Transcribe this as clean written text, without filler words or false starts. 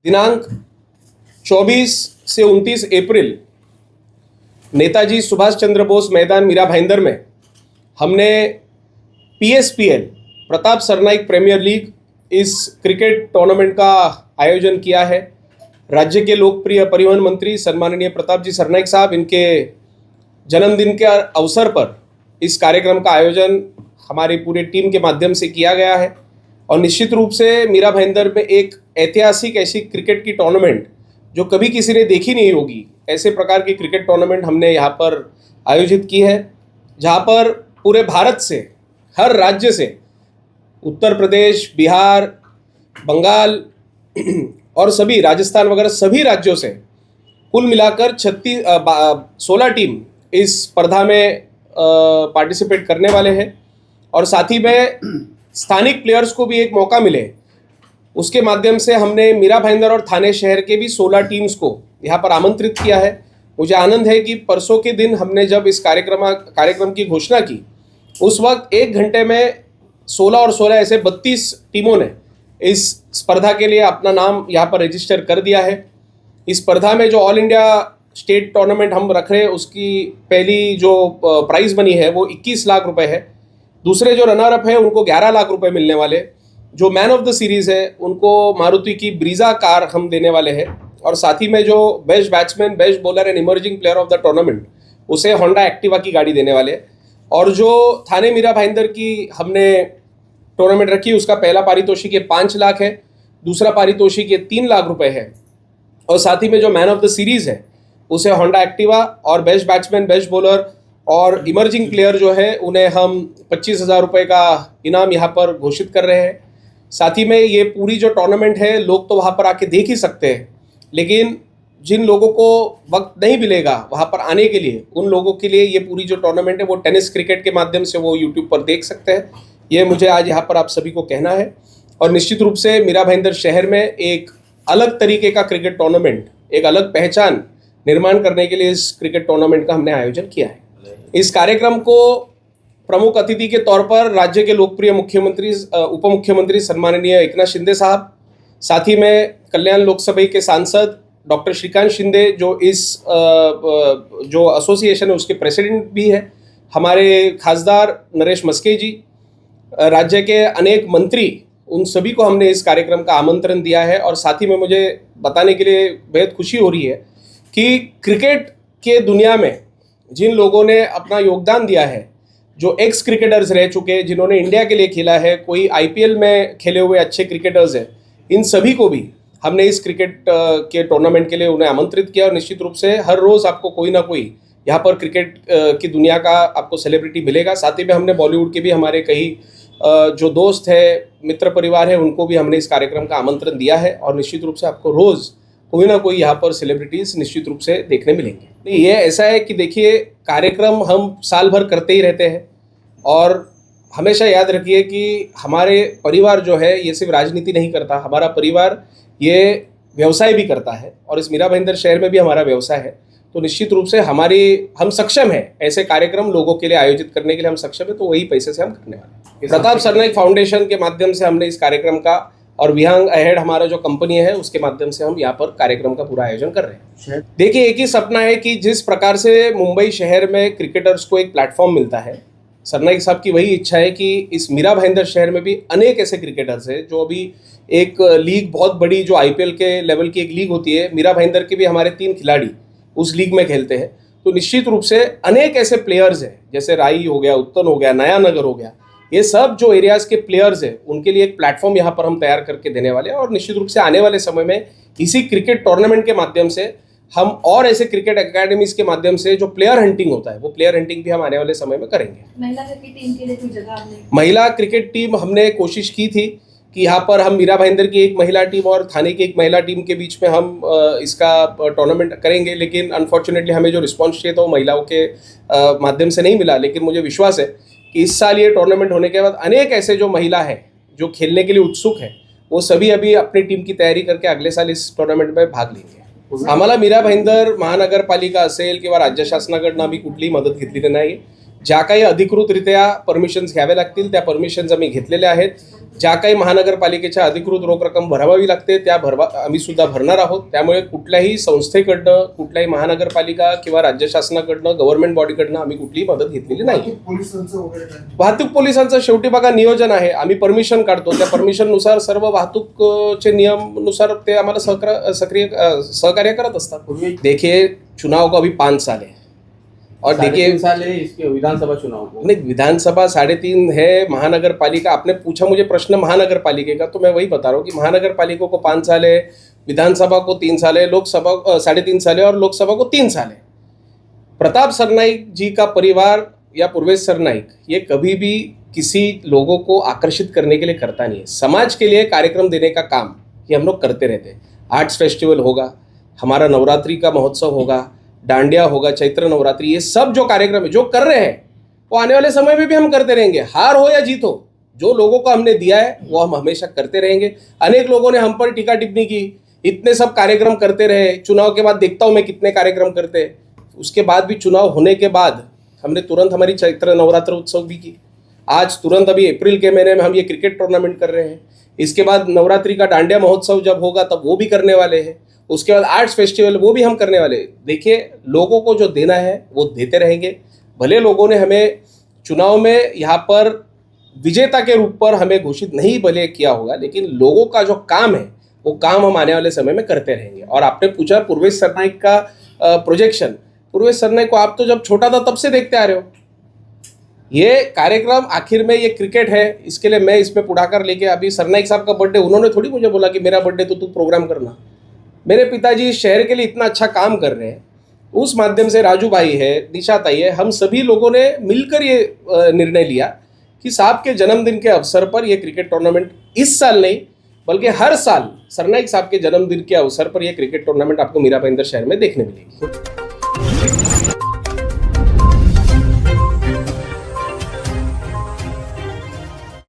दिनांक 24 से 29 अप्रैल नेताजी सुभाष चंद्र बोस मैदान मीरा भाईंदर में हमने PSPL Pratap Sarnaik premier league इस क्रिकेट टूर्नामेंट का आयोजन किया है। राज्य के लोकप्रिय परिवहन मंत्री सम्माननीय प्रताप जी सरनाइक साहब, इनके जन्मदिन के अवसर पर इस कार्यक्रम का आयोजन हमारी पूरी टीम के माध्यम से किया गया है। और निश्चित रूप से मीरा भाईंदर में एक ऐतिहासिक ऐसी क्रिकेट की टूर्नामेंट जो कभी किसी ने देखी नहीं होगी, ऐसे प्रकार की क्रिकेट टूर्नामेंट हमने यहाँ पर आयोजित की है, जहाँ पर पूरे भारत से, हर राज्य से, उत्तर प्रदेश, बिहार, बंगाल और सभी राजस्थान वगैरह सभी राज्यों से कुल मिलाकर 16 टीम इस स्पर्धा में पार्टिसिपेट करने वाले हैं। और साथ ही में स्थानिक प्लेयर्स को भी एक मौका मिले, उसके माध्यम से हमने मीरा भाईंदर और थाने शहर के भी 16 टीम्स को यहाँ पर आमंत्रित किया है। मुझे आनंद है कि परसों के दिन हमने जब इस कार्यक्रम की घोषणा की, उस वक्त 1 घंटे में 16 और 16 ऐसे 32 टीमों ने इस स्पर्धा के लिए अपना नाम यहाँ पर रजिस्टर कर दिया है। इस स्पर्धा में जो ऑल इंडिया स्टेट टूर्नामेंट हम रख रहे हैं, उसकी पहली जो प्राइज मनी है वो 21 लाख रुपए है। दूसरे जो रनर अप है उनको 11 लाख रुपए मिलने वाले। जो मैन ऑफ द सीरीज़ है उनको मारुति की ब्रीजा कार हम देने वाले हैं। और साथ ही में जो best batsman, best bowler and emerging player of the tournament, उसे होंडा एक्टिवा की गाड़ी देने वाले। और जो थाने मीरा भाईंदर की हमने टूर्नामेंट रखी, उसका पहला पारितोषिक ये 5 लाख है, दूसरा पारितोषिक ये 3 लाख रुपए है। और साथ ही में जो मैन ऑफ द सीरीज़ है उसे होंडा एक्टिवा, और बेस्ट बैट्समैन, बेस्ट बॉलर और इमर्जिंग प्लेयर जो है उन्हें हम 25,000 रुपये का इनाम यहाँ पर घोषित कर रहे हैं। साथ ही में ये पूरी जो टूर्नामेंट है, लोग तो वहाँ पर आके देख ही सकते हैं, लेकिन जिन लोगों को वक्त नहीं मिलेगा वहाँ पर आने के लिए, उन लोगों के लिए ये पूरी जो टूर्नामेंट है वो टेनिस क्रिकेट के माध्यम से वो यूट्यूब पर देख सकते हैं। ये मुझे आज यहाँ पर आप सभी को कहना है। और निश्चित रूप से मीरा भाईंदर शहर में एक अलग तरीके का क्रिकेट टूर्नामेंट, एक अलग पहचान निर्माण करने के लिए इस क्रिकेट टूर्नामेंट का हमने आयोजन किया है। इस कार्यक्रम को प्रमुख अतिथि के तौर पर राज्य के लोकप्रिय मुख्यमंत्री, उप मुख्यमंत्री सम्माननीय एकनाथ शिंदे साहब, साथ ही में कल्याण लोकसभा के सांसद डॉक्टर श्रीकांत शिंदे, जो इस जो एसोसिएशन है उसके प्रेसिडेंट भी है, हमारे खासदार नरेश मस्के जी, राज्य के अनेक मंत्री, उन सभी को हमने इस कार्यक्रम का आमंत्रण दिया है। और साथ ही में मुझे बताने के लिए बेहद खुशी हो रही है कि क्रिकेट के दुनिया में जिन लोगों ने अपना योगदान दिया है, जो एक्स क्रिकेटर्स रह चुके, जिन्होंने इंडिया के लिए खेला है, कोई IPL में खेले हुए अच्छे क्रिकेटर्स हैं, इन सभी को भी हमने इस क्रिकेट के टूर्नामेंट के लिए उन्हें आमंत्रित किया। और निश्चित रूप से हर रोज़ आपको कोई ना कोई यहाँ पर क्रिकेट की दुनिया का आपको सेलिब्रिटी मिलेगा। साथ ही में हमने बॉलीवुड के भी हमारे कई जो दोस्त है, मित्र परिवार है, उनको भी हमने इस कार्यक्रम का आमंत्रण दिया है। और निश्चित रूप से आपको रोज़ कोई ना कोई यहाँ पर सेलिब्रिटीज़ निश्चित रूप से देखने मिलेंगे। नहीं, ये ऐसा है कि देखिए, कार्यक्रम हम साल भर करते ही रहते हैं, और हमेशा याद रखिए कि हमारे परिवार जो है ये सिर्फ राजनीति नहीं करता, हमारा परिवार ये व्यवसाय भी करता है, और इस मीरा भाईंदर शहर में भी हमारा व्यवसाय है। तो निश्चित रूप से हम सक्षम हैं ऐसे कार्यक्रम लोगों के लिए आयोजित करने के लिए, हम सक्षम है, तो वही पैसे से हम करने वाले हैं। प्रताप सरनाइक फाउंडेशन के माध्यम से हमने इस कार्यक्रम का, और विहांग अहेड हमारा जो कंपनी है उसके माध्यम से हम यहाँ पर कार्यक्रम का पूरा आयोजन कर रहे हैं। देखिए, एक ही सपना है कि जिस प्रकार से मुंबई शहर में क्रिकेटर्स को एक प्लेटफॉर्म मिलता है, सरनाइक साहब की वही इच्छा है कि इस मीरा भाईंदर शहर में भी अनेक ऐसे क्रिकेटर्स हैं जो अभी एक लीग, बहुत बड़ी जो IPL के लेवल की एक लीग होती है, मीरा भाईंदर के भी हमारे 3 खिलाड़ी उस लीग में खेलते हैं। तो निश्चित रूप से अनेक ऐसे प्लेयर्स हैं, जैसे राई हो गया, उत्तन हो गया, नया नगर हो गया, ये सब जो एरियाज़ के प्लेयर्स हैं, उनके लिए एक प्लेटफॉर्म यहाँ पर हम तैयार करके देने वाले हैं। और निश्चित रूप से आने वाले समय में इसी क्रिकेट टूर्नामेंट के माध्यम से हम और ऐसे क्रिकेट एकेडमीज के माध्यम से जो प्लेयर हंटिंग होता है, वो प्लेयर हंटिंग भी हम आने वाले समय में करेंगे। महिला क्रिकेट टीम के लिए कोई जगह हमने, महिला क्रिकेट टीम हमने कोशिश की थी कि यहाँ पर हम मीरा भाईंदर की एक महिला टीम और थाने की एक महिला टीम के बीच में हम इसका टूर्नामेंट करेंगे, लेकिन अनफॉर्चुनेटली हमें जो रिस्पॉन्स चाहिए था वो महिलाओं के माध्यम से नहीं मिला। लेकिन मुझे विश्वास है कि इस साल ये टूर्नामेंट होने के बाद अनेक ऐसे जो महिला है जो खेलने के लिए उत्सुक है, वो सभी अभी अपनी टीम की तयारी करके अगले साल इस टूर्नामेंट में भाग लेंगे। आम्हाला मीरा भाईंदर महानगरपालिका असेल किंवा राज्य शासनाकडनं आम्ही कुठलीही मदत घेतलेली नाही। ज्या काही अधिकृतरित्या परमिशन्स घ्याव्या लागतील त्या परमिशन्स आम्ही घेतलेल्या आहेत. ज्या काही महानगरपालिकेच्या अधिकृत रोख रक्कम भरावावी लागते त्या आम्ही सुद्धा भरणार आहोत. त्यामुळे कुठल्याही संस्थेकडनं, कुठल्याही महानगरपालिका किंवा राज्य शासनाकडनं, गव्हर्नमेंट बॉडीकडनं आम्ही कुठलीही मदत घेतलेली नाही. वाहतूक पोलिसांचं शेवटी बघा नियोजन आहे. आम्ही परमिशन काढतो, त्या परमिशननुसार सर्व वाहतूकचे नियमनुसार ते आम्हाला सहकार्य करत असतात. देखिए, चुनाव को अभी 5 साल है और देखिए 3 साल है इसके विधानसभा चुनाव को. नहीं, विधानसभा 3.5 है, महानगरपालिका, आपने पूछा मुझे प्रश्न महानगरपालिका का, तो मैं वही बता रहा हूँ कि महानगरपालिका को 5 साल है, विधानसभा को 3 साल है, लोकसभा 3.5 साल है और लोकसभा को 3 साल है. प्रताप सरनाईक जी का परिवार या पूर्वेश सरनाईक ये कभी भी किसी लोगों को आकर्षित करने के लिए करता नहीं है. समाज के लिए कार्यक्रम देने का काम ये हम लोग करते रहते हैं. आर्ट्स फेस्टिवल होगा, हमारा नवरात्रि का महोत्सव होगा, डांडिया होगा, चैत्र नवरात्रि, ये सब जो कार्यक्रम है जो कर रहे हैं वो आने वाले समय में भी हम करते रहेंगे. हार हो या जीत हो, जो लोगों को हमने दिया है वो हम हमेशा करते रहेंगे. अनेक लोगों ने हम पर टीका टिप्पणी की, इतने सब कार्यक्रम करते रहे, चुनाव के बाद देखता हूँ मैं कितने कार्यक्रम करते हैं. उसके बाद भी चुनाव होने के बाद हमने तुरंत हमारी चैत्र नवरात्र उत्सव भी की. आज तुरंत अभी अप्रैल के महीने में हम ये क्रिकेट टूर्नामेंट कर रहे हैं. इसके बाद नवरात्रि का डांडिया महोत्सव जब होगा तब वो भी करने वाले हैं. उसके बाद आर्ट्स फेस्टिवल वो भी हम करने वाले हैं. देखिए, लोगों को जो देना है वो देते रहेंगे. भले लोगों ने हमें चुनाव में यहाँ पर विजेता के रूप पर हमें घोषित नहीं भले किया होगा, लेकिन लोगों का जो काम है वो काम हम आने वाले समय में करते रहेंगे. और आपने पूछा पूर्वेश सरनाईक का प्रोजेक्शन. पूर्वेश सरनाईक को आप तो जब छोटा था तब से देखते आ रहे हो. ये कार्यक्रम आखिर में ये क्रिकेट है, इसके लिए मैं इसमें पुढाकार लेके, अभी सरनाईक साहब का बर्थडे, उन्होंने थोड़ी मुझे बोला कि मेरा बर्थडे तो तू प्रोग्राम करना. मेरे पिताजी शहर के लिए इतना अच्छा काम कर रहे हैं. उस माध्यम से राजू भाई है, निशाताई है, हम सभी लोगों ने मिलकर ये निर्णय लिया कि साहब के जन्मदिन के अवसर पर ये क्रिकेट टूर्नामेंट इस साल नहीं बल्कि हर साल सरनाईक साहब के जन्मदिन के अवसर पर यह क्रिकेट टूर्नामेंट आपको मीरा भाईंदर शहर में देखने मिलेगी.